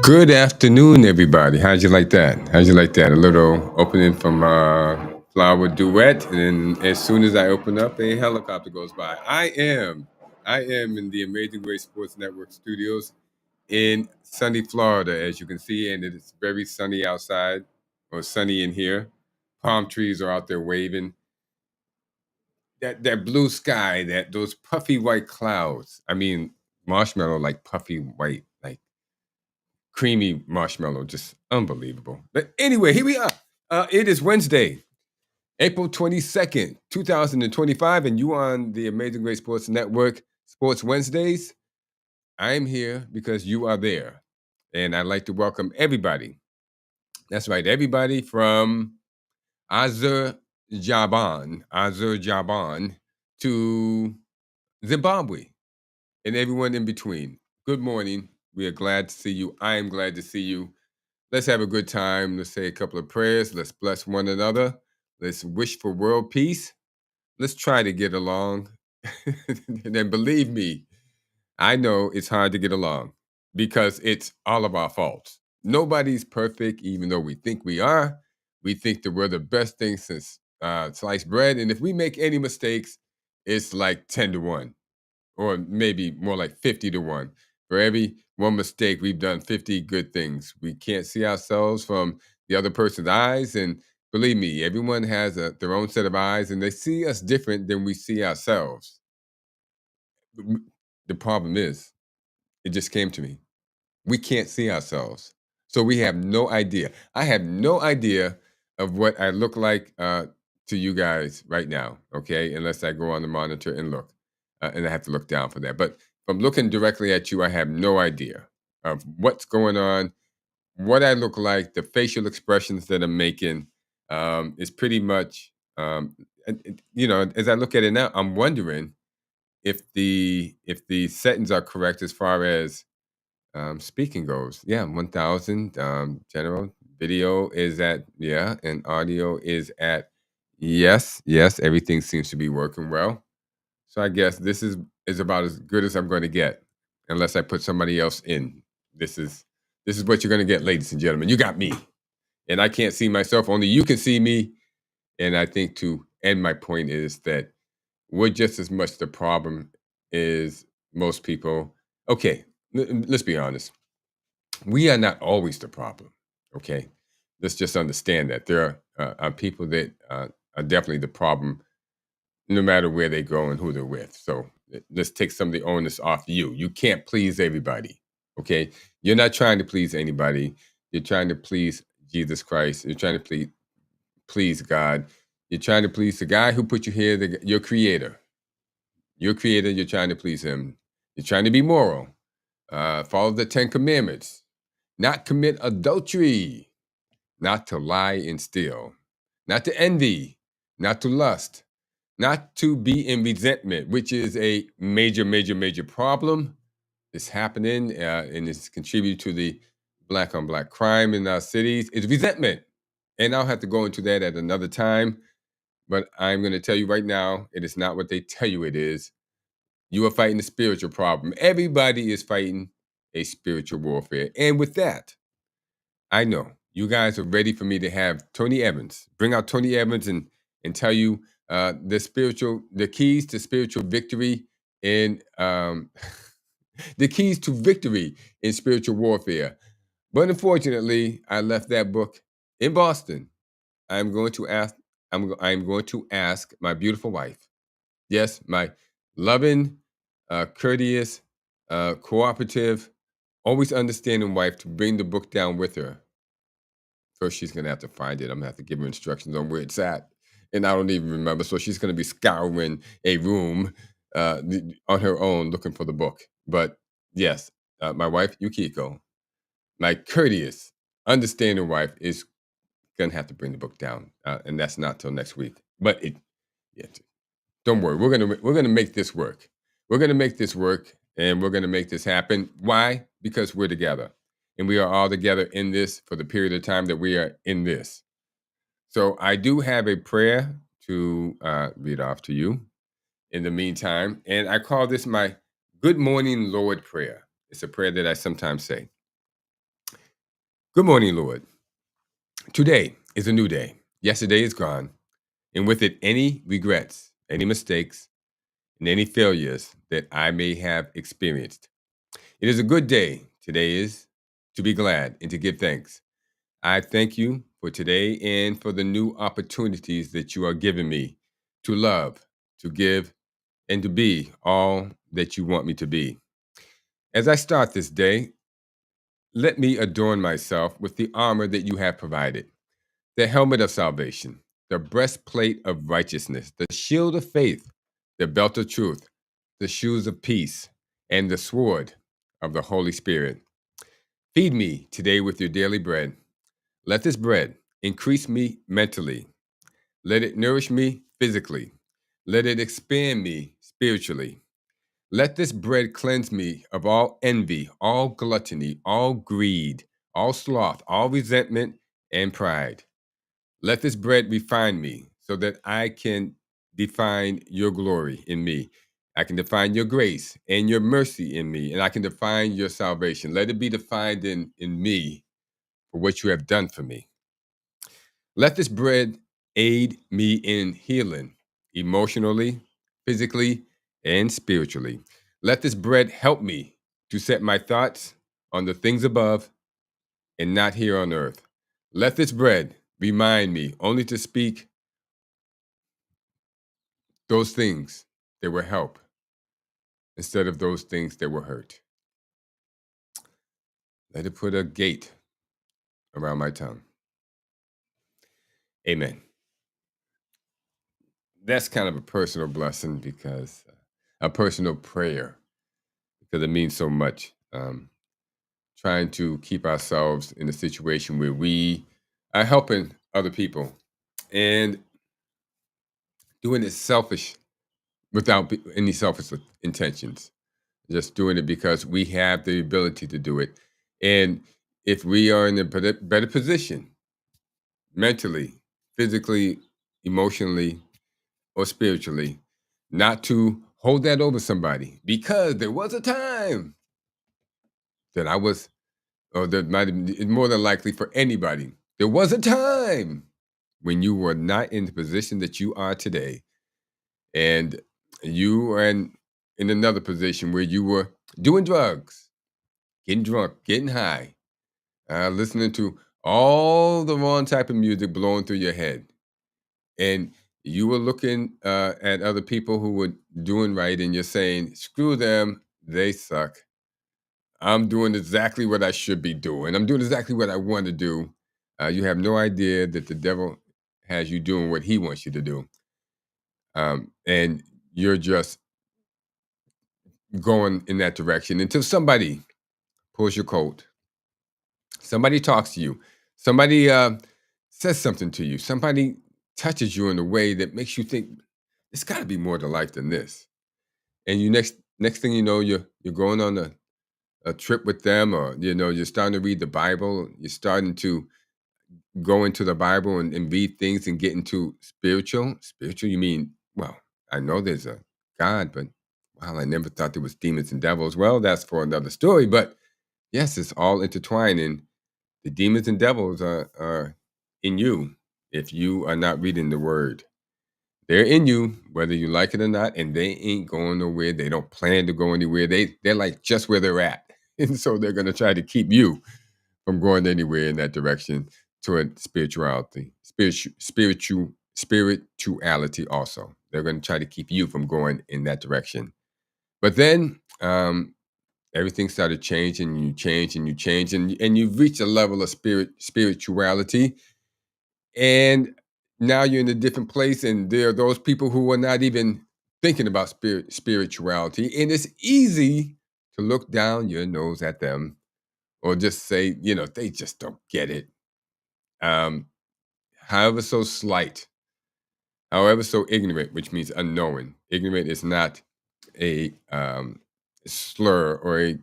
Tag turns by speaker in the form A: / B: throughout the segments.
A: Good afternoon, everybody. How'd you like that? How'd you like that? A little opening from Flower Duet, and then as soon as I open up, a helicopter goes by. I am in the Amazing Grace Sports Network studios in sunny Florida, as you can see, and it is very sunny outside, or sunny in here. Palm trees are out there waving. That blue sky, those puffy white clouds. I mean, marshmallow like puffy white, like creamy marshmallow, just unbelievable. But anyway, here we are. It is Wednesday, April 22nd, 2025, and you on the Amazing Great Sports Network, Sports Wednesdays. I'm here because you are there. And I'd like to welcome everybody. That's right, everybody from Azerbaijan to Zimbabwe, and everyone in between. Good morning. We are glad to see you. I am glad to see you. Let's have a good time. Let's say a couple of prayers. Let's bless one another. Let's wish for world peace. Let's try to get along. And then believe me, I know it's hard to get along because it's all of our faults. Nobody's perfect, even though we think we are. We think that we're the best thing since sliced bread. And if we make any mistakes, it's like 10 to 1, or maybe more like 50 to 1. For every one mistake, we've done 50 good things. We can't see ourselves from the other person's eyes. And believe me, everyone has their own set of eyes, and they see us different than we see ourselves. The problem is, it just came to me. We can't see ourselves. So we have no idea. I have no idea of what I look like to you guys right now, okay? Unless I go on the monitor and look. And I have to look down for that. But from looking directly at you, I have no idea of what's going on, what I look like, the facial expressions that I'm making is pretty much, as I look at it now, I'm wondering if the settings are correct as far as speaking goes. Yeah, 1000. General video is at, yeah, and audio is at, yes, yes. Everything seems to be working well. So I guess this is about as good as I'm going to get, unless I put somebody else in. This is what you're going to get, ladies and gentlemen. You got me, and I can't see myself. Only you can see me. And I think to end my point is that we're just as much the problem as most people. Okay, let's be honest. We are not always the problem. Okay, let's just understand that there are people that are definitely the problem, no matter where they go and who they're with. So let's take some of the onus off you. You can't please everybody. Okay, you're not trying to please anybody. You're trying to please Jesus Christ. You're trying to please God. You're trying to please the guy who put you here, your creator. Your creator, you're trying to please him. You're trying to be moral. Follow the 10 commandments. Not commit adultery. Not to lie and steal. Not to envy. Not to lust. Not to be in resentment, which is a major, major, major problem. It's happening and it's contributed to the black on black crime in our cities. It's resentment. And I'll have to go into that at another time. But I'm going to tell you right now, it is not what they tell you it is. You are fighting a spiritual problem. Everybody is fighting a spiritual warfare. And with that, I know you guys are ready for me to have Tony Evans, bring out Tony Evans and tell you the keys to spiritual victory in the keys to victory in spiritual warfare. But unfortunately, I left that book in Boston. I'm going to ask. I'm going to ask my beautiful wife. Yes, my loving, courteous, cooperative, always understanding wife to bring the book down with her. First, she's going to have to find it. I'm going to have to give her instructions on where it's at. And I don't even remember. So she's going to be scouring a room on her own looking for the book. But yes, my wife, Yukiko, my courteous, understanding wife, is going to have to bring the book down. And that's not till next week. But yeah, don't worry. We're gonna make this work. We're gonna make this work, and we're gonna make this happen. Why? Because we're together, and we are all together in this for the period of time that we are in this. So I do have a prayer to read off to you in the meantime, and I call this my Good Morning Lord prayer. It's a prayer that I sometimes say. Good morning, Lord. Today is a new day. Yesterday is gone, and with it, any regrets, any mistakes, and any failures that I may have experienced. It is a good day. Today is to be glad and to give thanks. I thank you for today and for the new opportunities that you are giving me to love, to give, and to be all that you want me to be. As I start this day, let me adorn myself with the armor that you have provided, the helmet of salvation, the breastplate of righteousness, the shield of faith, the belt of truth, the shoes of peace, and the sword of the Holy Spirit. Feed me today with your daily bread. Let this bread increase me mentally. Let it nourish me physically. Let it expand me spiritually. Let this bread cleanse me of all envy, all gluttony, all greed, all sloth, all resentment, and pride. Let this bread refine me so that I can define your glory in me. I can define your grace and your mercy in me, and I can define your salvation. Let it be defined in me for what you have done for me. Let this bread aid me in healing emotionally, physically, and spiritually. Let this bread help me to set my thoughts on the things above and not here on earth. Let this bread remind me only to speak those things that will help instead of those things that will hurt. Let it put a gate around my tongue. Amen. That's kind of a personal blessing because a personal prayer because it means so much. Trying to keep ourselves in a situation where we are helping other people and doing it selfish without any selfish intentions. Just doing it because we have the ability to do it. And if we are in a better position mentally, physically, emotionally, or spiritually, not to hold that over somebody because there was a time that I was, or that might have, more than likely for anybody, there was a time when you were not in the position that you are today. And you are in another position where you were doing drugs, getting drunk, getting high, listening to all the wrong type of music blowing through your head. And you were looking at other people who were doing right, and you're saying, screw them, they suck. I'm doing exactly what I should be doing. I'm doing exactly what I want to do. You have no idea that the devil has you doing what he wants you to do. And you're just going in that direction until somebody pulls your coat, somebody talks to you, somebody says something to you, somebody touches you in a way that makes you think it's got to be more to life than this. And you next thing you know, you're going on a trip with them, or you're starting to read the Bible. You're starting to go into the Bible and read things and get into spiritual. Spiritual, you mean? Well, I know there's a God, but wow, I never thought there was demons and devils. Well, that's for another story. But yes, it's all intertwined, and the demons and devils are in you if you are not reading the Word. They're in you, whether you like it or not, and they ain't going nowhere. They don't plan to go anywhere. They're like just where they're at, and so they're going to try to keep you from going anywhere in that direction toward spirituality, spirituality. Also, they're going to try to keep you from going in that direction. But then everything started changing. You change and you change, and you've reached a level of spirituality, and now you're in a different place. And there are those people who are not even thinking about spirituality, and it's easy to look down your nose at them or just say, they just don't get it. Um, however so slight, however so ignorant, which means unknowing. Ignorant is not a slur or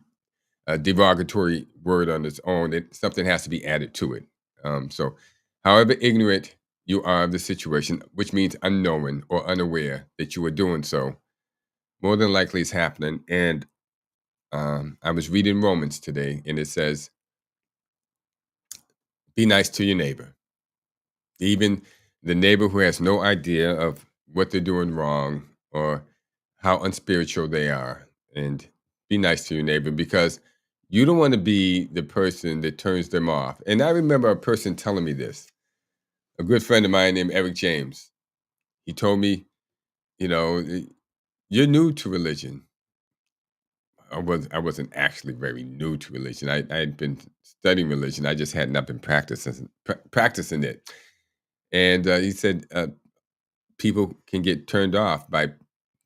A: a derogatory word on its own. Something has to be added to it. So, however ignorant you are of the situation, which means unknowing or unaware that you are doing so, more than likely is happening. And I was reading Romans today, and it says, Be nice to your neighbor, even the neighbor who has no idea of what they're doing wrong or how unspiritual they are. And be nice to your neighbor because you don't want to be the person that turns them off. And I remember a person telling me this, a good friend of mine named Eric James. He told me, you know, you're new to religion. I wasn't actually very new to religion. I had been studying religion. I just had not been practicing it. And he said people can get turned off by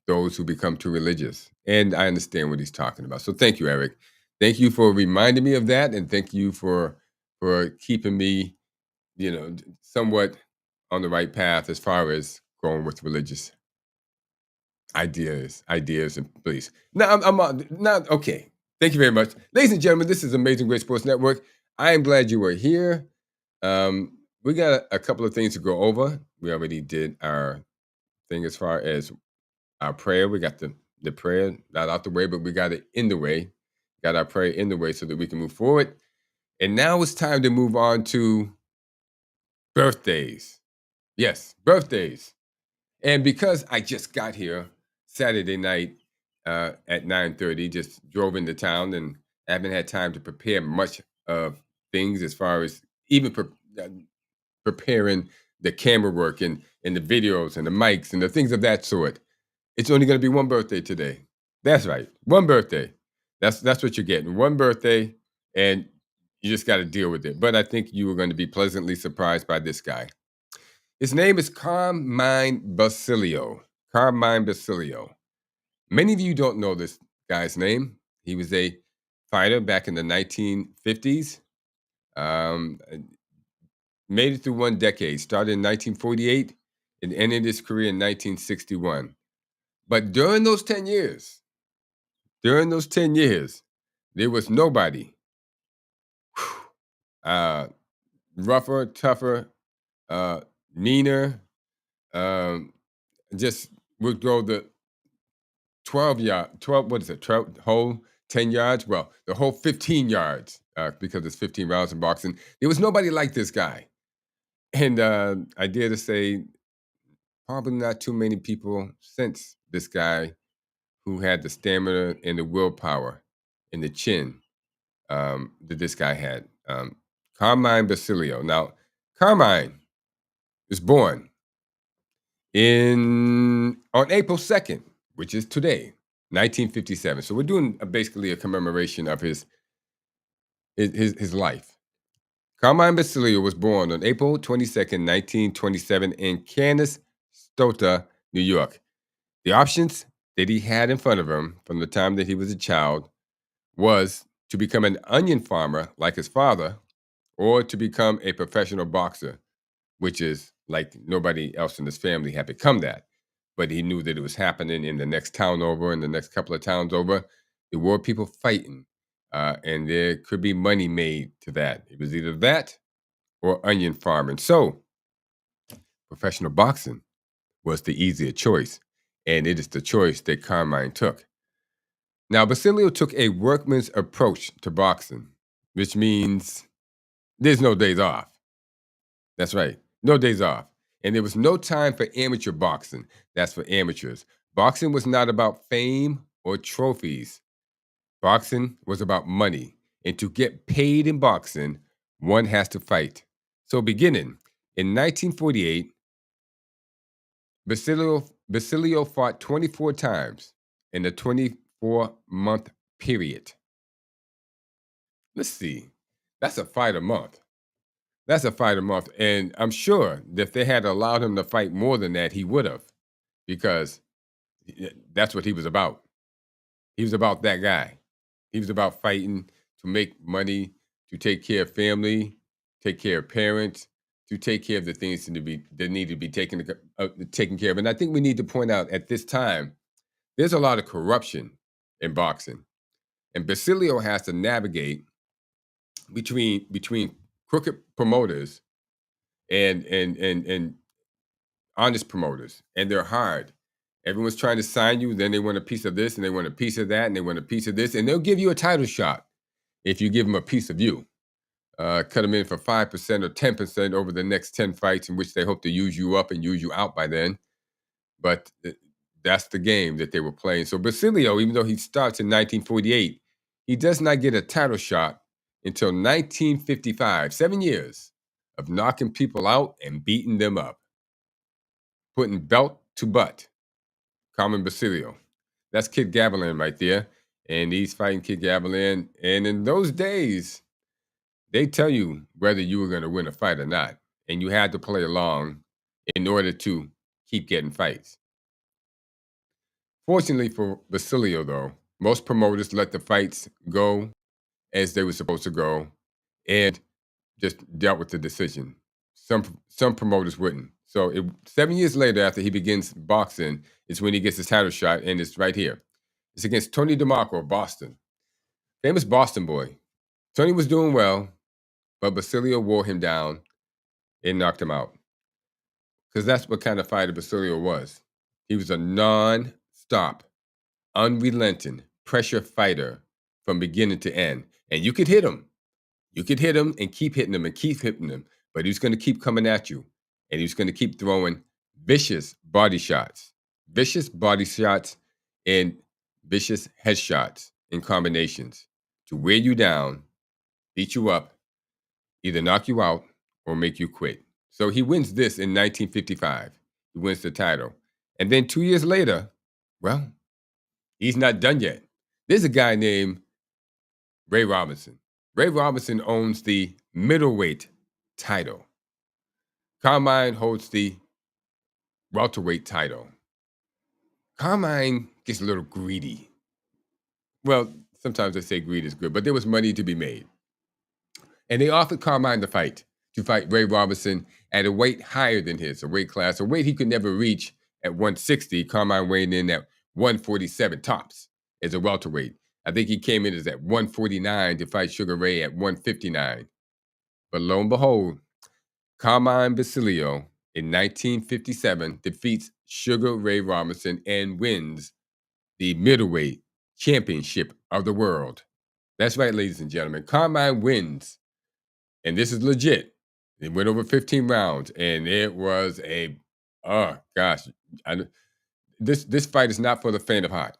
A: those who become too religious. And I understand what he's talking about. So thank you, Eric. Thank you for reminding me of that, and thank you for keeping me, somewhat on the right path as far as going with religious ideas and beliefs. Now, not okay. Thank you very much, ladies and gentlemen. This is Amazing Great Sports Network. I am glad you were here. We got a couple of things to go over. We already did our thing as far as our prayer. We got the prayer not out the way, but we got it in the way. Got our prayer in the way so that we can move forward. And now it's time to move on to birthdays. Yes, birthdays. And because I just got here Saturday night at 9:30, just drove into town and haven't had time to prepare much of things as far as even preparing the camera work and the videos and the mics and the things of that sort. It's only going to be one birthday today. That's right, one birthday. That's what you're getting. One birthday, and you just got to deal with it. But I think you are going to be pleasantly surprised by this guy. His name is Carmine Basilio. Carmine Basilio. Many of you don't know this guy's name. He was a fighter back in the 1950s. Um, Made it through one decade. Started in 1948 and ended his career in 1961. But during those 10 years, there was nobody uh, rougher, tougher, uh, meaner, um, just would go the 12, what is it, 12, whole 10 yards? Well, the whole 15 yards, because it's 15 rounds in boxing. There was nobody like this guy. And I dare to say, probably not too many people since this guy who had the stamina and the willpower and the chin that this guy had. Carmine Basilio. Now, Carmine was born on April 2nd, which is today, 1957. So we're doing basically a commemoration of his life. Carmine Basilio was born on April 22nd, 1927, in Canastota, New York. The options that he had in front of him from the time that he was a child was to become an onion farmer like his father, or to become a professional boxer, which is like nobody else in his family had become that. But he knew that it was happening in the next town over, in the next couple of towns over. There were people fighting, and there could be money made to that. It was either that or onion farming. So, professional boxing was the easier choice, and it is the choice that Carmine took. Now, Basilio took a workman's approach to boxing, which means there's no days off. That's right. No days off. And there was no time for amateur boxing. That's for amateurs. Boxing was not about fame or trophies. Boxing was about money. And to get paid in boxing, one has to fight. So, beginning in 1948, Basilio fought 24 times in a 24-month period. Let's see. That's a fight a month. That's a fight a month. And I'm sure that if they had allowed him to fight more than that, he would have, because that's what he was about. He was about that guy. He was about fighting to make money, to take care of family, take care of parents, to take care of the things that need to be taken care of. And I think we need to point out at this time, there's a lot of corruption in boxing. And Basilio has to navigate between crooked promoters and honest promoters, and they're hard. Everyone's trying to sign you, then they want a piece of this, and they want a piece of that, and they want a piece of this, and they'll give you a title shot if you give them a piece of you. cut them in for 5% or 10% over the next 10 fights, in which they hope to use you up and use you out by then. But that's the game that they were playing. So Basilio, even though he starts in 1948, he does not get a title shot until 1955. 7 years of knocking people out and beating them up, putting belt to butt. Carmen Basilio. That's Kid Gavilan right there. And he's fighting Kid Gavilan. And in those days, they tell you whether you were going to win a fight or not. And you had to play along in order to keep getting fights. Fortunately for Basilio, though, most promoters let the fights go as they were supposed to go and just dealt with the decision. Some promoters wouldn't. So 7 years later, after he begins boxing, is when he gets his title shot, and it's right here. It's against Tony DeMarco of Boston. Famous Boston boy. Tony was doing well, but Basilio wore him down and knocked him out. Because that's what kind of fighter Basilio was. He was a non-stop, unrelenting pressure fighter from beginning to end. And you could hit him. You could hit him and keep hitting him and keep hitting him, but he was going to keep coming at you. And he was going to keep throwing vicious body shots and vicious headshots in combinations to wear you down, beat you up, either knock you out or make you quit. So he wins this in 1955. He wins the title. And then 2 years later, well, he's not done yet. There's a guy named Ray Robinson. Ray Robinson owns the middleweight title. Carmine holds the welterweight title. Carmine gets a little greedy. Well, sometimes they say greed is good, but there was money to be made. And they offered Carmine to fight Ray Robinson at a weight higher than his, a weight class, a weight he could never reach at 160. Carmine weighed in at 147 tops as a welterweight. I think he came in as at 149 to fight Sugar Ray at 159. But lo and behold, Carmine Basilio in 1957 defeats Sugar Ray Robinson and wins the middleweight championship of the world. That's right, ladies and gentlemen. Carmine wins, and this is legit. It went over 15 rounds, and it was oh gosh, this fight is not for the faint of heart.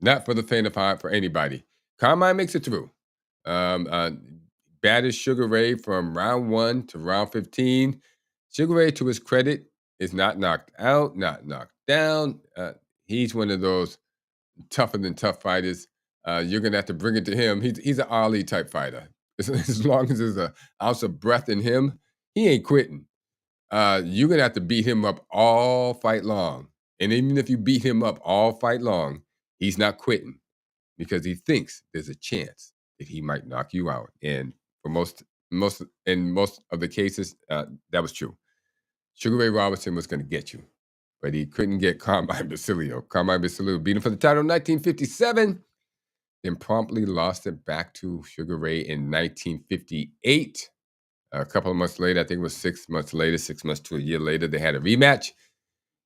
A: Not for the faint of heart for anybody. Carmine makes it through. Batters Sugar Ray from round 1 to round 15. Sugar Ray, to his credit, is not knocked out, not knocked down. He's one of those tougher than tough fighters. You're gonna have to bring it to him. He's an Ali type fighter. As long as there's an ounce of breath in him, he ain't quitting. You're gonna have to beat him up all fight long. And even if you beat him up all fight long, he's not quitting because he thinks there's a chance that he might knock you out. And for most of the cases, that was true. Sugar Ray Robinson was going to get you, but he couldn't get Carmine Basilio. Carmine Basilio beat him for the title in 1957, then promptly lost it back to Sugar Ray in 1958. A couple of months later, I think it was 6 months later, 6 months to a year later, they had a rematch.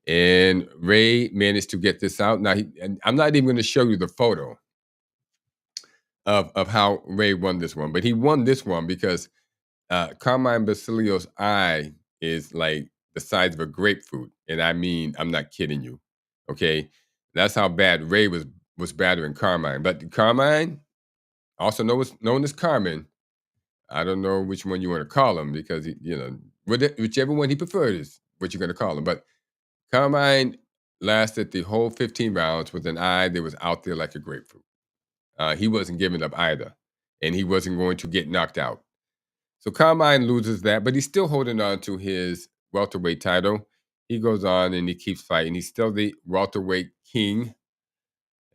A: And Ray managed to get this out. Now, I'm not even going to show you the photo of how Ray won this one, but he won this one because Carmine Basilio's eye is like the size of a grapefruit. And I mean, I'm not kidding you. Okay. That's how bad Ray was battering Carmine. But Carmine, also known as Carmen, I don't know which one you want to call him because, whichever one he preferred is what you're going to call him. But Carmine lasted the whole 15 rounds with an eye that was out there like a grapefruit. He wasn't giving up either, and he wasn't going to get knocked out. So Carmine loses that, but he's still holding on to his welterweight title. He goes on and he keeps fighting. He's still the welterweight king,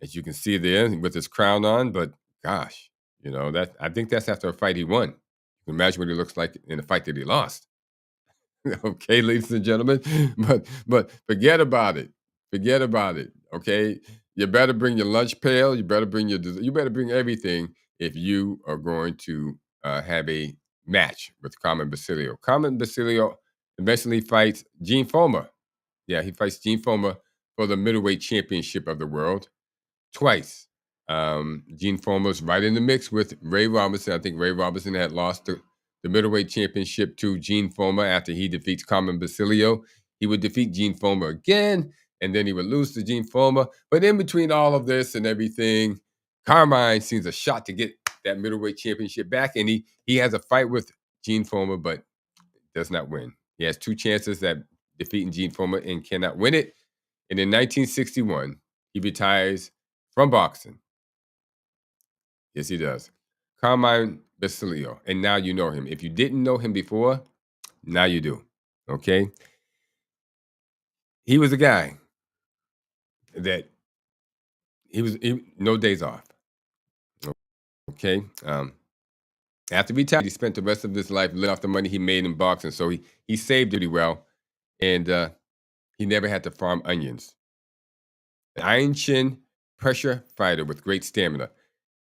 A: as you can see there, with his crown on. But gosh, I think that's after a fight he won. You can imagine what he looks like in a fight that he lost. Okay, ladies and gentlemen, but forget about it. Forget about it. Okay, you better bring your lunch pail. You better bring you better bring everything if you are going to have a match with Carmen Basilio. Carmen Basilio eventually fights Gene Fullmer. Yeah, he fights Gene Fullmer for the middleweight championship of the world twice. Gene Fullmer's right in the mix with Ray Robinson. I think Ray Robinson had lost to the middleweight championship to Gene Foreman after he defeats Carmen Basilio. He would defeat Gene Foreman again, and then he would lose to Gene Foreman. But in between all of this and everything, Carmine sees a shot to get that middleweight championship back, and he has a fight with Gene Foreman, but does not win. He has two chances at defeating Gene Foreman and cannot win it. And in 1961, he retires from boxing. Yes, he does. Carmine Basilio. And now you know him. If you didn't know him before, now you do. Okay? He was a guy that no days off. Okay? After retiring, he spent the rest of his life living off the money he made in boxing. So he saved pretty well. And he never had to farm onions. An iron chin pressure fighter with great stamina.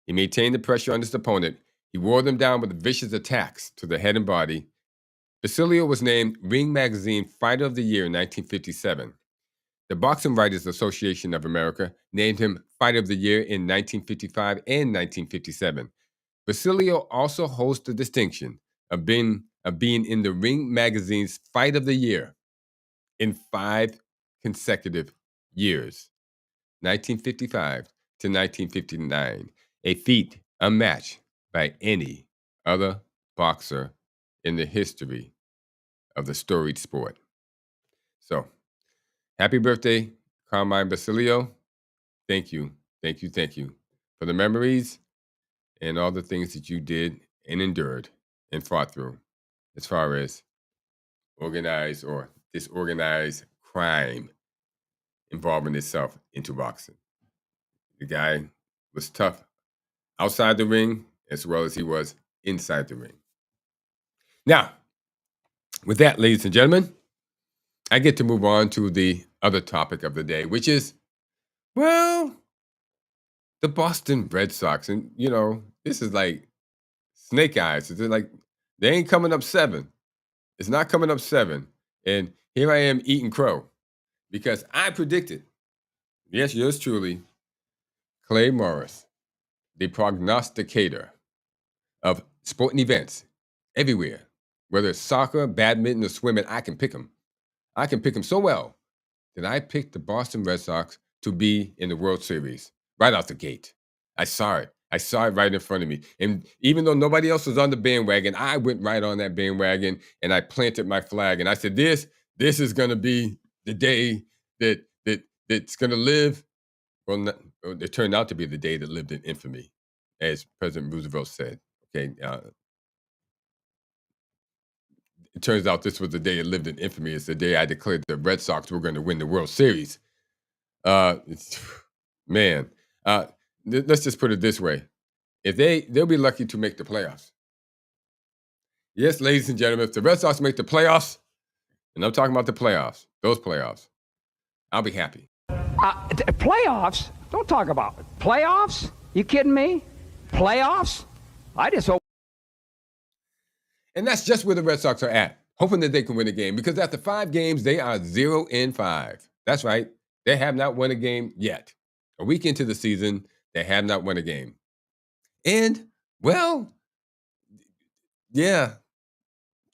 A: He maintained the pressure on his opponent. He wore them down with vicious attacks to the head and body. Basilio was named Ring Magazine Fighter of the Year in 1957. The Boxing Writers Association of America named him Fighter of the Year in 1955 and 1957. Basilio also holds the distinction of being in the Ring Magazine's Fight of the Year in 5 consecutive years, 1955 to 1959, a feat unmatched by any other boxer in the history of the storied sport. So, happy birthday, Carmine Basilio. Thank you, thank you, thank you for the memories and all the things that you did and endured and fought through as far as organized or disorganized crime involving itself into boxing. The guy was tough outside the ring as well as he was inside the ring. Now, with that, ladies and gentlemen, I get to move on to the other topic of the day, which is, well, the Boston Red Sox. And, this is like snake eyes. It's like they ain't coming up 7. It's not coming up 7. And here I am eating crow because I predicted, yes, yours truly, Clay Morris, the prognosticator of sporting events everywhere, whether it's soccer, badminton, or swimming, I can pick them. I can pick them so well that I picked the Boston Red Sox to be in the World Series right out the gate. I saw it. I saw it right in front of me. And even though nobody else was on the bandwagon, I went right on that bandwagon and I planted my flag. And I said, this is going to be the day that's going to live. Well, it turned out to be the day that lived in infamy, as President Roosevelt said. Okay, it turns out this was the day it lived in infamy. It's the day I declared the Red Sox were going to win the World Series. Man, let's just put it this way: if they'll be lucky to make the playoffs. Yes, ladies and gentlemen, if the Red Sox make the playoffs, and I'm talking about the playoffs, those playoffs, I'll be happy.
B: Playoffs? Don't talk about it. Playoffs? You kidding me? Playoffs? I just hope.
A: And that's just where the Red Sox are at, hoping that they can win a game. Because after 5 games, they are 0-5. That's right. They have not won a game yet. A week into the season, they have not won a game. And, well, yeah,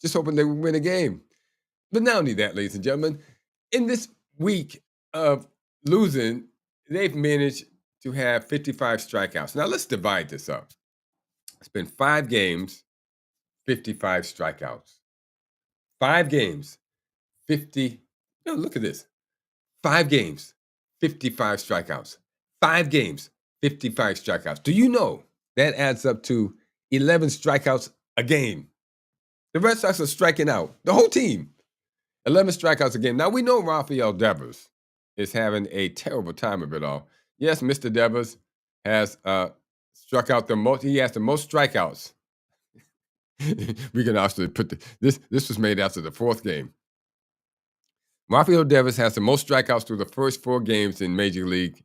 A: just hoping they will win a game. But not only that, ladies and gentlemen, in this week of losing, they've managed to have 55 strikeouts. Now, let's divide this up. It's been 5 games, 55 strikeouts. 5 games, 50. No, look at this. 5 games, 55 strikeouts. 5 games, 55 strikeouts. Do you know that adds up to 11 strikeouts a game? The Red Sox are striking out, the whole team. 11 strikeouts a game. Now, we know Rafael Devers is having a terrible time of it all. Yes, Mr. Devers has struck out the most. He has the most strikeouts. We can actually put this was made after the 4th game. Rafael Devers has the most strikeouts through the first 4 games in Major League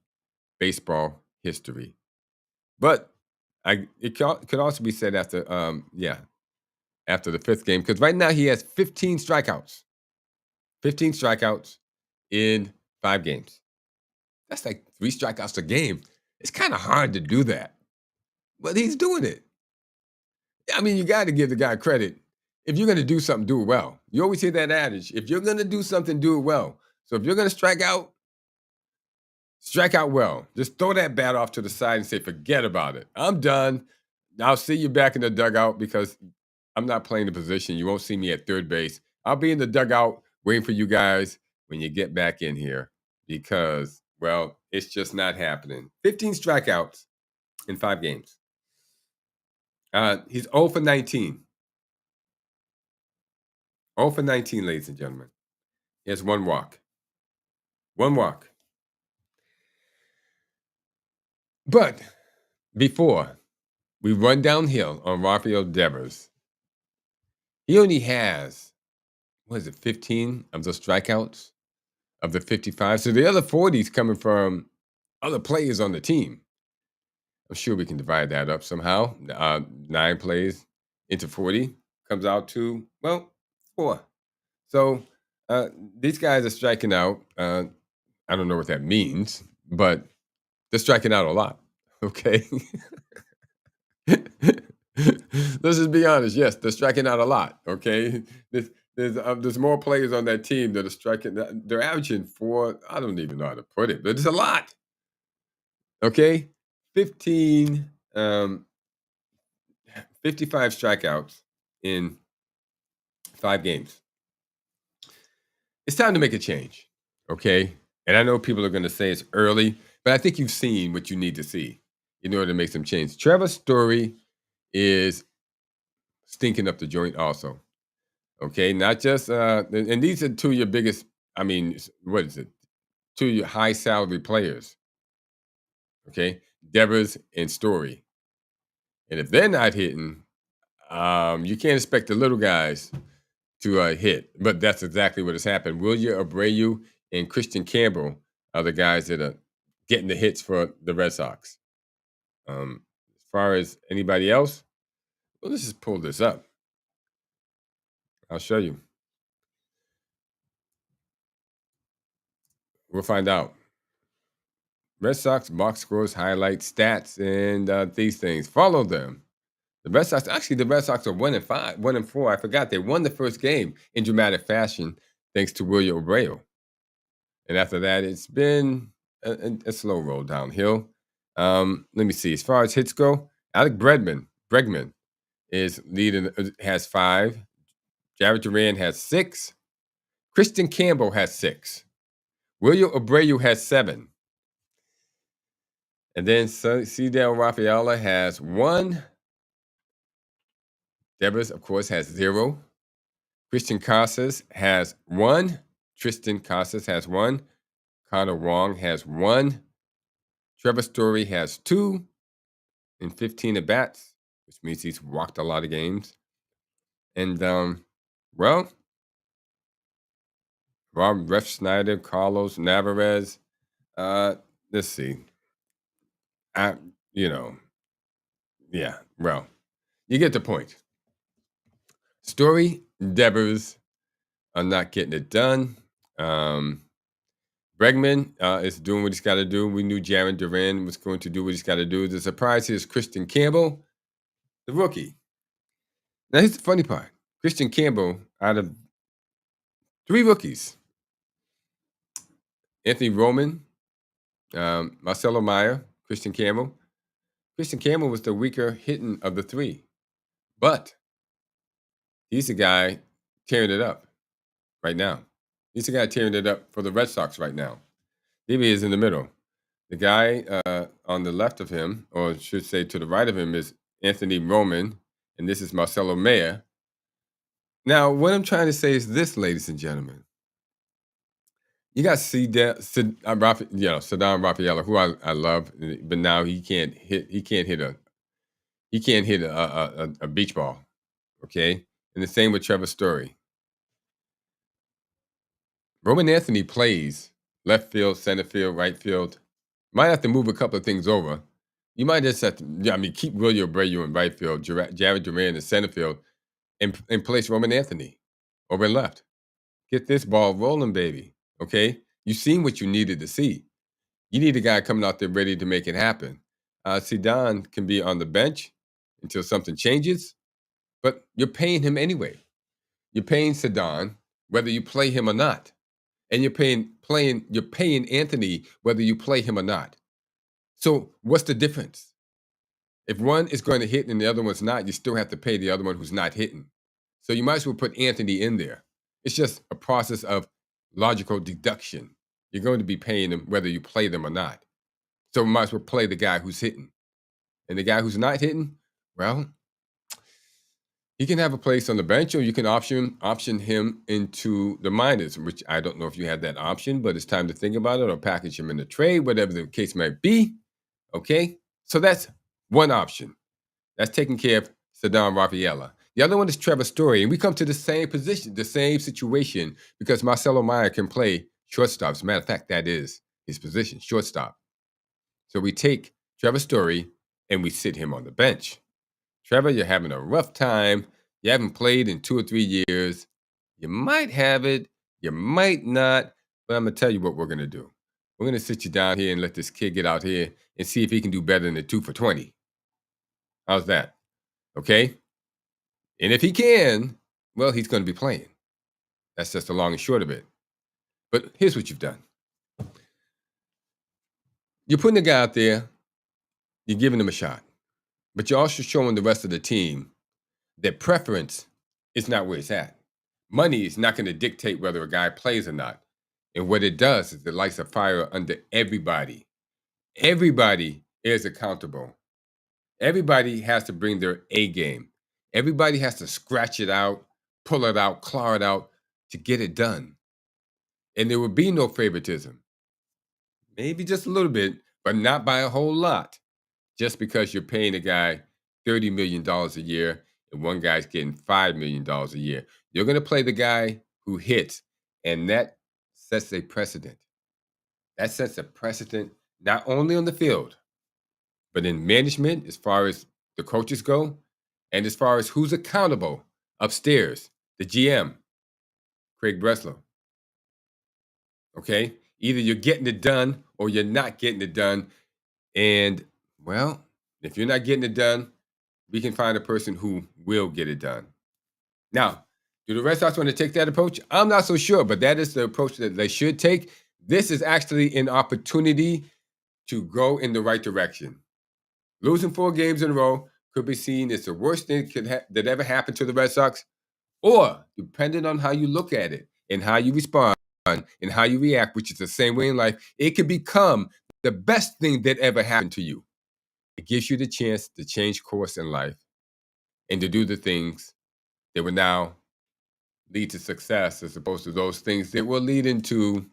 A: Baseball history. But it could also be said after after the 5th game, because right now he has 15 strikeouts. 15 strikeouts in 5 games. That's like 3 strikeouts a game. It's kind of hard to do that, but he's doing it. I mean, you got to give the guy credit. if you're going to do something, do it well. You always hear that adage. If you're going to do something, do it well. So if you're going to strike out well. Just throw that bat off to the side and say, forget about it. I'm done. I'll see you back in the dugout because I'm not playing the position. You won't see me at third base. I'll be in the dugout waiting for you guys when you get back in here because, well, it's just not happening. 15 strikeouts in 5 games. He's 0 for 19. 0 for 19, ladies and gentlemen. He has 1 walk. 1 walk. But before we run downhill on Rafael Devers, he only has, 15 of those strikeouts of the 55. So the other 40 is coming from other players on the team. I'm sure we can divide that up somehow. 9 plays into 40 comes out to, 4. So these guys are striking out. I don't know what that means, but they're striking out a lot. Okay. Let's just be honest. Yes, they're striking out a lot. Okay. There's more players on that team that are striking. They're averaging 4. I don't even know how to put it, but it's a lot. Okay. 15, 55 strikeouts in 5 games. It's time to make a change. Okay. And I know people are going to say it's early, but I think you've seen what you need to see in order to make some change. Trevor Story is stinking up the joint also. Okay. Not just, and these are 2 of your biggest, what is it? 2 of your high salary players. Okay. Devers and Story. And if they're not hitting, you can't expect the little guys to hit. But that's exactly what has happened. Wilyer Abreu and Christian Campbell are the guys that are getting the hits for the Red Sox. As far as anybody else, well, let's just pull this up. I'll show you. We'll find out. Red Sox box scores, highlights, stats, and these things. Follow them. The Red Sox are 1-5, 1-4. I forgot they won the first game in dramatic fashion thanks to Wilyer Abreu. And after that, it's been a slow roll downhill. Let me see. As far as hits go, Alec Bregman is leading, has 5. Jared Duran has 6. Christian Campbell has 6. Wilyer Abreu has 7. And then Cedel Rafaela has 1. Devers, of course, has 0. Christian Casas has 1. Tristan Casas has 1. Connor Wong has 1. Trevor Story has 2 in 15 at bats, which means he's walked a lot of games. And, Rob Refsnyder, Carlos Navarez. Let's see. Yeah, well, you get the point. Story, Devers are not getting it done. Bregman is doing what he's got to do. We knew Jaron Duran was going to do what he's got to do. The surprise here is Christian Campbell, the rookie. Now, here's the funny part. Christian Campbell, out of 3 rookies, Anthony Roman, Marcelo Meyer, Christian Campbell. Christian Campbell was the weaker hitting of the 3. But he's the guy tearing it up right now. He's the guy tearing it up for the Red Sox right now. He is in the middle. The guy on the left of him, or I should say to the right of him, is Anthony Roman, and this is Marcelo Meyer. Now, what I'm trying to say is this, ladies and gentlemen. You got Saddam Rafaela, who I love, but now he can't hit a beach ball. Okay, and the same with Trevor Story. Roman Anthony plays left field, center field, right field. Might have to move a couple of things over. You might just have to, keep Wilyer Abreu in right field, Jared Duran in center field, and place Roman Anthony over in left. Get this ball rolling, baby. Okay? You've seen what you needed to see. You need a guy coming out there ready to make it happen. Zidane can be on the bench until something changes, but you're paying him anyway. You're paying Sedon whether you play him or not, and you're paying Anthony whether you play him or not. So what's the difference? If one is going to hit and the other one's not, you still have to pay the other one who's not hitting. So you might as well put Anthony in there. It's just a process of logical deduction. You're going to be paying them whether you play them or not. So we might as well play the guy who's hitting. And the guy who's not hitting, well, he can have a place on the bench, or you can option him into the minors, which I don't know if you have that option, but it's time to think about it, or package him in the trade, whatever the case might be. Okay? So that's one option. That's taking care of Saddam Rafaela. The other one is Trevor Story. And we come to the same position, the same situation, because Marcelo Meyer can play shortstop. As a matter of fact, that is his position, shortstop. So we take Trevor Story and we sit him on the bench. Trevor, you're having a rough time. You haven't played in 2 or 3 years. You might have it. You might not. But I'm going to tell you what we're going to do. We're going to sit you down here and let this kid get out here and see if he can do better than the 2 for 20. How's that? Okay? And if he can, well, he's going to be playing. That's just the long and short of it. But here's what you've done. You're putting the guy out there. You're giving him a shot. But you're also showing the rest of the team that preference is not where it's at. Money is not going to dictate whether a guy plays or not. And what it does is it lights a fire under everybody. Everybody is accountable. Everybody has to bring their A game. Everybody has to scratch it out, pull it out, claw it out to get it done. And there will be no favoritism. Maybe just a little bit, but not by a whole lot. Just because you're paying a guy $30 million a year and one guy's getting $5 million a year. You're going to play the guy who hits, and that sets a precedent. That sets a precedent not only on the field, but in management, as far as the coaches go, and as far as who's accountable upstairs, the GM, Craig Breslow. Okay? Either you're getting it done or you're not getting it done. And, well, if you're not getting it done, we can find a person who will get it done. Now, do the Red Sox want to take that approach? I'm not so sure, but that is the approach that they should take. This is actually an opportunity to go in the right direction. Losing 4 games in a row could be seen as the worst thing that ever happened to the Red Sox, or, depending on how you look at it and how you respond and how you react, which is the same way in life, it could become the best thing that ever happened to you. It gives you the chance to change course in life and to do the things that will now lead to success, as opposed to those things that will lead into,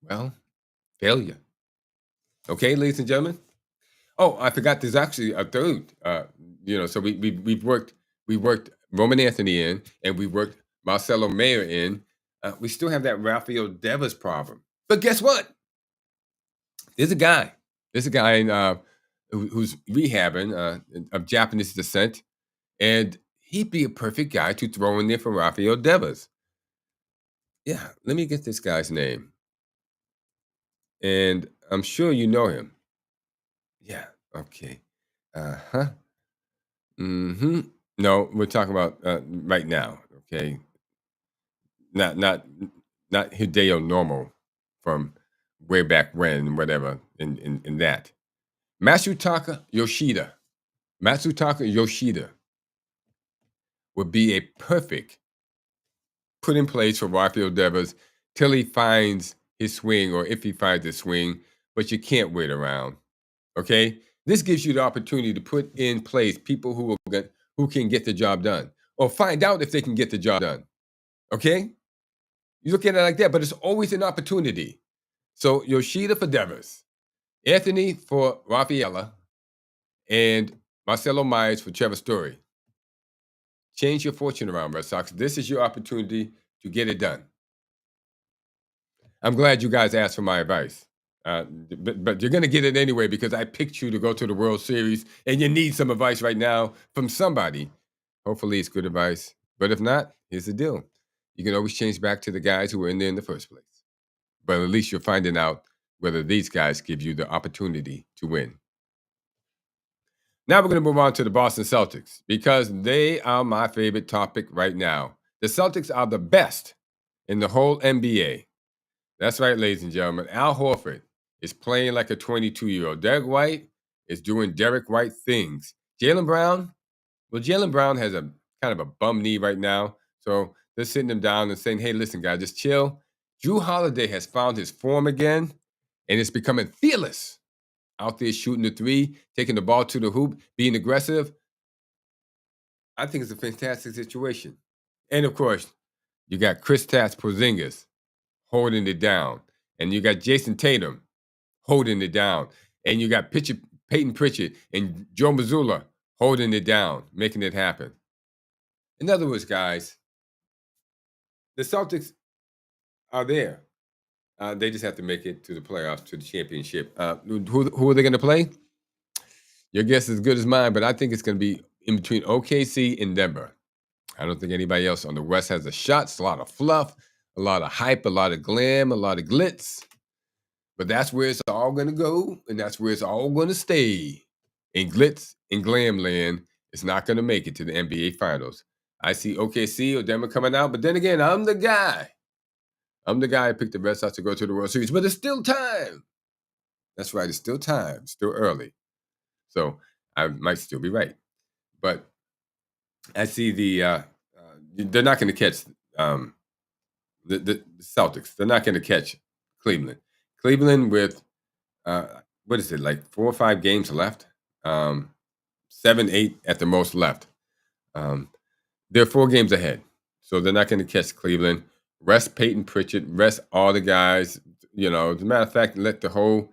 A: well, failure. Okay, ladies and gentlemen? Oh, I forgot there's actually a third. So we've worked Roman Anthony in, and we worked Marcelo Meyer in. We still have that Rafael Devers problem. But guess what? There's a guy who's rehabbing of Japanese descent, and he'd be a perfect guy to throw in there for Rafael Devers. Yeah, let me get this guy's name. And I'm sure you know him. Yeah, okay. Uh-huh. Mm-hmm. No, we're talking about right now, okay? Not Hideo Normal from way back when, whatever, in that. Matsutaka Yoshida would be a perfect put in place for Rafael Devers till he finds his swing, or if he finds his swing, but you can't wait around. Okay? This gives you the opportunity to put in place people who can get the job done, or find out if they can get the job done. Okay? You look at it like that, but it's always an opportunity. So Yoshida for Devers, Anthony for Rafaela, and Marcelo Myers for Trevor Story. Change your fortune around, Red Sox. This is your opportunity to get it done. I'm glad you guys asked for my advice. But you're going to get it anyway, because I picked you to go to the World Series, and you need some advice right now from somebody. Hopefully it's good advice. But if not, here's the deal. You can always change back to the guys who were in there in the first place. But at least you're finding out whether these guys give you the opportunity to win. Now we're going to move on to the Boston Celtics because they are my favorite topic right now. The Celtics are the best in the whole NBA. That's right, ladies and gentlemen. Al Horford is playing like a 22-year-old. Derek White is doing Derek White things. Jaylen Brown, well, Jaylen Brown has a kind of a bum knee right now. So they're sitting him down and saying, hey, listen, guys, just chill. Drew Holiday has found his form again and is becoming fearless out there shooting the three, taking the ball to the hoop, being aggressive. I think it's a fantastic situation. And of course, you got Kristaps Porzingis holding it down, and you got Jason Tatum holding it down, and you got Peyton Pritchard and Joe Mazzulla holding it down, making it happen. In other words, guys, the Celtics are there. They just have to make it to the playoffs, to the championship. Who are they going to play? Your guess is as good as mine, but I think it's going to be in between OKC and Denver. I don't think anybody else on the West has a shot. It's a lot of fluff, a lot of hype, a lot of glam, a lot of glitz. But that's where it's all going to go, and that's where it's all going to stay. In glitz and glam land, it's not going to make it to the NBA Finals. I see OKC or Denver coming out, but then again, I'm the guy. I'm the guy who picked the Red Sox to go to the World Series, but there's still time. That's right, it's still time, still early. So I might still be right. But I see they're not going to catch the Celtics. They're not going to catch Cleveland. Cleveland with, what is it, like 4 or 5 games left? 7, 8 at the most left. They're 4 games ahead. So they're not going to catch Cleveland. Rest Peyton Pritchard. Rest all the guys. You know, as a matter of fact, let the whole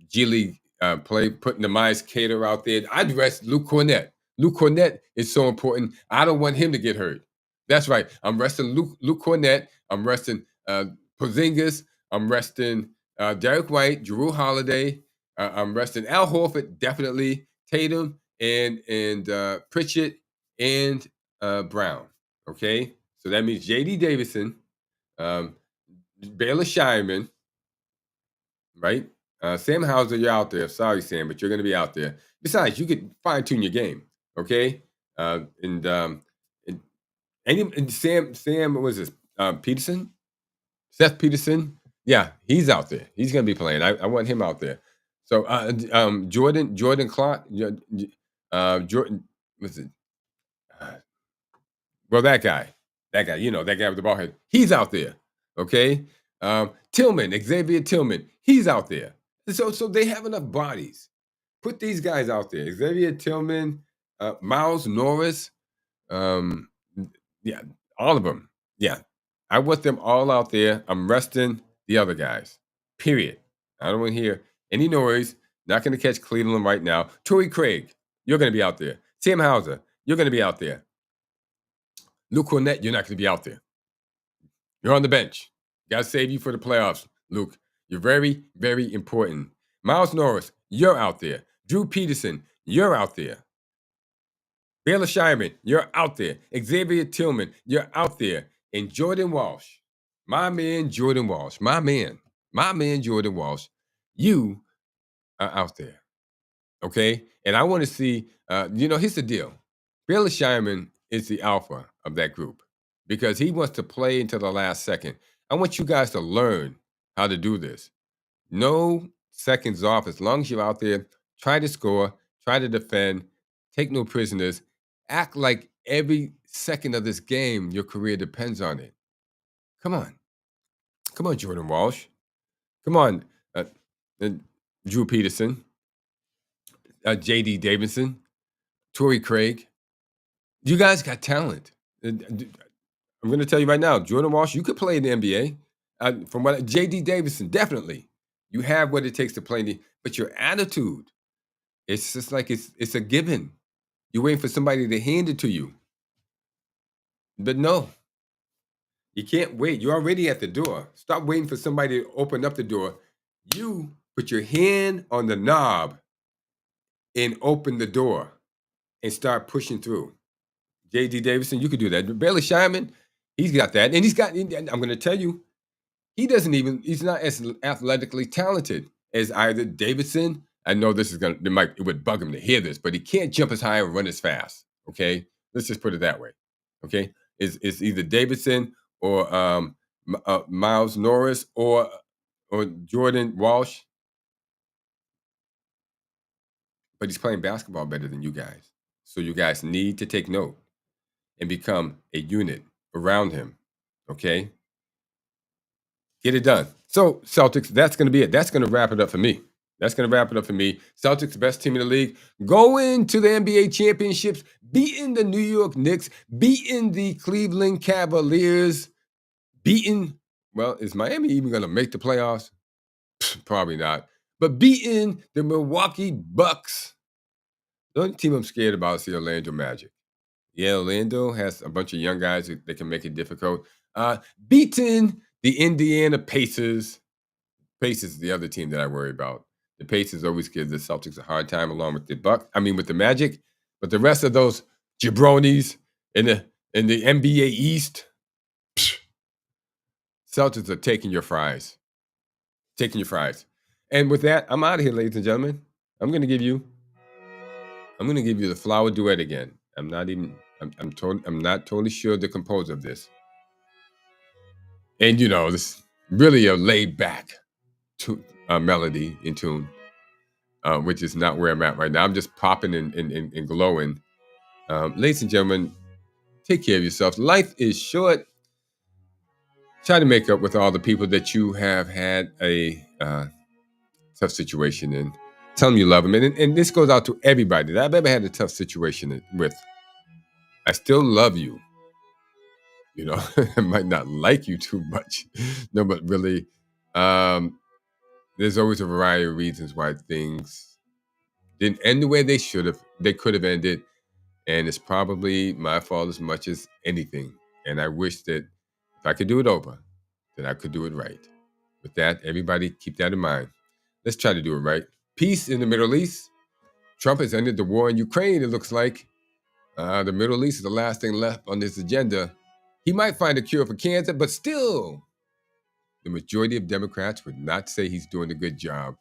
A: G League play, putting the Miles Cater out there. I'd rest Luke Cornett. Luke Cornett is so important. I don't want him to get hurt. That's right. I'm resting Luke Cornett. I'm resting Porzingis. I'm resting Derek White, Drew Holiday. I'm resting Al Horford, definitely. Tatum and Pritchard and Brown. Okay? So that means J.D. Davison, Baylor Shireman, right? Sam Hauser, you're out there. Sorry, Sam, but you're going to be out there. Besides, you could fine-tune your game, okay? And Sam, what was this? Peterson? Seth Peterson? Yeah, he's out there. He's going to be playing. I want him out there. So Jordan Clark, Jordan, what's it? Well, that guy, you know, that guy with the ball head, he's out there, okay? Tillman, Xavier Tillman, he's out there. So they have enough bodies. Put these guys out there. Xavier Tillman, Miles Norris, yeah, all of them. Yeah, I want them all out there. I'm resting the other guys, period. I don't want to hear any noise. Not going to catch Cleveland right now. Torrey Craig, you're going to be out there. Sam Hauser, you're going to be out there. Luke Cornett, you're not going to be out there. You're on the bench. Got to save you for the playoffs, Luke. You're very, very important. Miles Norris, you're out there. Drew Peterson, you're out there. Baylor Shireman, you're out there. Xavier Tillman, you're out there. And Jordan Walsh, my man Jordan Walsh, my man Jordan Walsh, you are out there. Okay? And I want to see, here's the deal. Baylor Shireman is the alpha of that group because he wants to play until the last second. I want you guys to learn how to do this. No seconds off. As long as you're out there, try to score, try to defend, take no prisoners, act like every second of this game, your career depends on it. Come on. Come on, Jordan Walsh. Come on, Drew Peterson, J.D. Davison, Torrey Craig. You guys got talent. I'm going to tell you right now, Jordan Walsh, you could play in the NBA. From what J.D. Davison, definitely. You have what it takes to play in the, but your attitude, it's just like it's a given. You're waiting for somebody to hand it to you. But no, you can't wait. You're already at the door. Stop waiting for somebody to open up the door. You put your hand on the knob and open the door and start pushing through. J.D. Davison, you could do that. Baylor Shireman, he's got that. And I'm going to tell you, he's not as athletically talented as either Davidson, I know this is it would bug him to hear this, but he can't jump as high or run as fast. Okay, let's just put it that way. Okay, it's either Davidson or Miles Norris or Jordan Walsh, but he's playing basketball better than you guys. So you guys need to take note and become a unit around him. Okay, get it done. So Celtics, that's going to be it. That's going to wrap it up for me. That's going to wrap it up for me. Celtics, best team in the league, going to the NBA championships, beating the New York Knicks, beating the Cleveland Cavaliers, beating, well, is Miami even going to make the playoffs? Probably not. But beating the Milwaukee Bucks. The only team I'm scared about is the Orlando Magic. Yeah, Orlando has a bunch of young guys that can make it difficult. Beating the Indiana Pacers. Pacers is the other team that I worry about. The Pacers always give the Celtics a hard time, along with with the Magic. But the rest of those jabronis in the NBA East, Celtics are taking your fries. Taking your fries. And with that, I'm out of here, ladies and gentlemen. I'm gonna give you the flower duet again. I'm not totally sure the composer of this. And this really a laid back melody in tune. Which is not where I'm at right now. I'm just popping and glowing. Ladies and gentlemen, take care of yourself. Life is short. Try to make up with all the people that you have had a tough situation in. Tell them you love them. And this goes out to everybody that I've ever had a tough situation with. I still love you. I might not like you too much. No, but really, there's always a variety of reasons why things didn't end the way they could have ended. And it's probably my fault as much as anything. And I wish that if I could do it over, then I could do it right. With that, everybody keep that in mind. Let's try to do it right. Peace in the Middle East. Trump has ended the war in Ukraine, it looks like. The Middle East is the last thing left on this agenda. He might find a cure for cancer, but still, the majority of Democrats would not say he's doing a good job.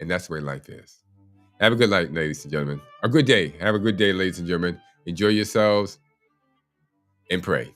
A: And that's the way life is. Have a good night, ladies and gentlemen. A good day. Have a good day, ladies and gentlemen. Enjoy yourselves and pray.